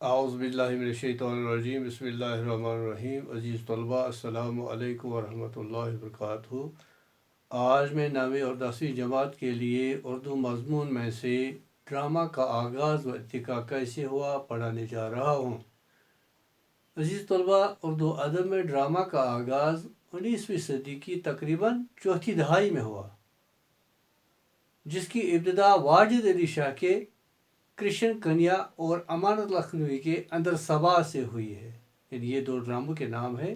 اعوذ باللہ من الشیطان الرجیم، بسم اللہ الرحمن الرحیم۔ عزیز طلباء، السلام علیکم ورحمۃ اللہ وبرکاتہ۔ آج میں 9ویں اور 10ویں جماعت کے لیے اردو مضمون میں سے ڈرامہ کا آغاز و ارتقاء کیسے ہوا پڑھانے جا رہا ہوں۔ عزیز طلباء، اردو ادب میں ڈرامہ کا آغاز 19ویں صدی کی تقریباً چوتھی دہائی میں ہوا، جس کی ابتدا واجد علی شاہ کے کرشن کنیا اور امانت لکھنوی کے اندر صبا سے ہوئی ہے۔ یہ دو ڈراموں کے نام ہیں۔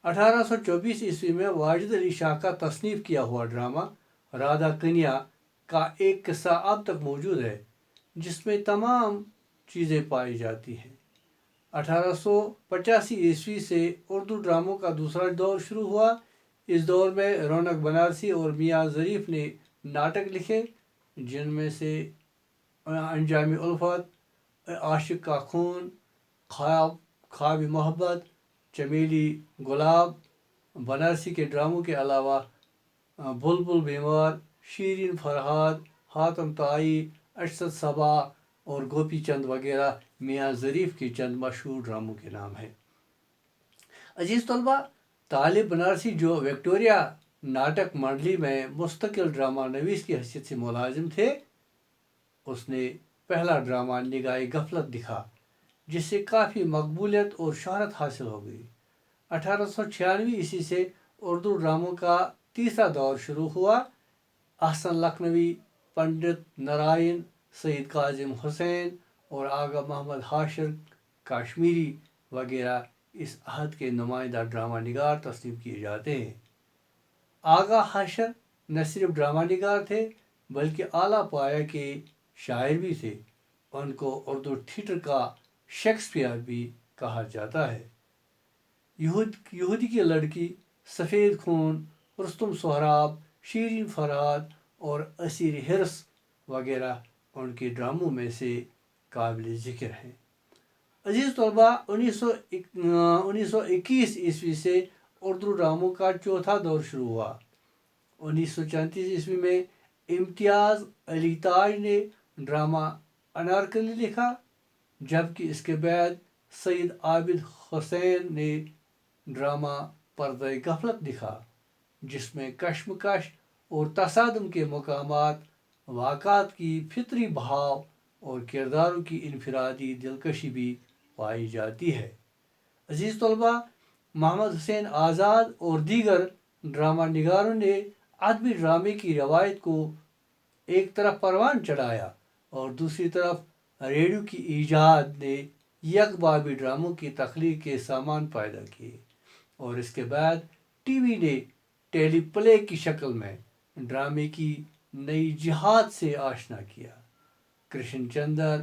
1824 عیسوی میں واجد علی شاہ کا تصنیف کیا ہوا ڈرامہ رادھا کنیا کا ایک قصہ اب تک موجود ہے، جس میں تمام چیزیں پائی جاتی ہیں۔ 1885 عیسوی سے اردو ڈراموں کا دوسرا دور شروع ہوا۔ اس دور میں رونق بنارسی اور میاں ظریف نے ناٹک لکھے، جن میں سے انجام الفت، عاشق کا خون، خواب محبت، چمیلی گلاب۔ بنارسی کے ڈراموں کے علاوہ بلبل بیمار، شیرین فرہاد، حاتم طائی، اشرت صبا اور گوپی چند وغیرہ میاں ظریف کے چند مشہور ڈراموں کے نام ہیں۔ عزیز طلباء، طالب بنارسی جو وکٹوریہ ناٹک منڈلی میں مستقل ڈرامہ نویس کی حیثیت سے ملازم تھے، اس نے پہلا ڈرامہ نگاہ غفلت لکھا، جس سے کافی مقبولیت اور شہرت حاصل ہو گئی۔ 1896 عیسوی سے اردو ڈراموں کا تیسرا دور شروع ہوا۔ احسن لکھنوی، پنڈت نارائن، سید کاظم حسین اور آغا محمد حاشر کاشمیری وغیرہ اس عہد کے نمائندہ ڈرامہ نگار تسلیم کیے جاتے ہیں۔ آغا حاشر نہ صرف ڈرامہ نگار تھے بلکہ اعلیٰ پایہ کے شاعر بھی تھے۔ ان کو اردو تھیٹر کا شیکسپیئر بھی کہا جاتا ہے۔ یہودی کی لڑکی، سفید خون، رستم سہراب، شیرین فرہاد اور اسیر حرص وغیرہ ان کے ڈراموں میں سے قابل ذکر ہیں۔ عزیز طلباء، 1921 عیسوی سے اردو ڈراموں کا چوتھا دور شروع ہوا۔ 1934 عیسوی میں امتیاز علی تاج نے ڈرامہ انارکلی لکھا، جبکہ اس کے بعد سید عابد حسین نے ڈرامہ پردہ غفلت لکھا، جس میں کشمکش اور تصادم کے مقامات، واقعات کی فطری بہاؤ اور کرداروں کی انفرادی دلکشی بھی پائی جاتی ہے۔ عزیز طلباء، محمد حسین آزاد اور دیگر ڈرامہ نگاروں نے ادبی ڈرامے کی روایت کو ایک طرف پروان چڑھایا اور دوسری طرف ریڈیو کی ایجاد نے یک بابی ڈراموں کی تخلیق کے سامان پیدا کیے، اور اس کے بعد ٹی وی نے ٹیلی پلے کی شکل میں ڈرامے کی نئی جہات سے آشنا کیا۔ کرشن چندر،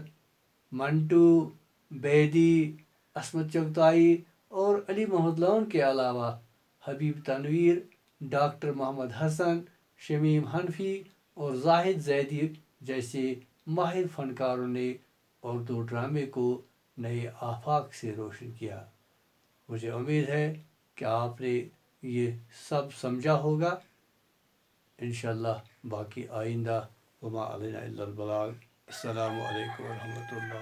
منٹو، بیدی، عصمت چغتائی اور علی محمد لون کے علاوہ حبیب تنویر، ڈاکٹر محمد حسن، شمیم حنفی اور زاہد زیدی جیسے ماہر فنکاروں نے اردو ڈرامے کو نئے آفاق سے روشن کیا۔ مجھے امید ہے کہ آپ نے یہ سب سمجھا ہوگا۔ انشاءاللہ باقی آئندہ وما علینا الا البلاغ۔ السلام علیکم ورحمۃ اللہ۔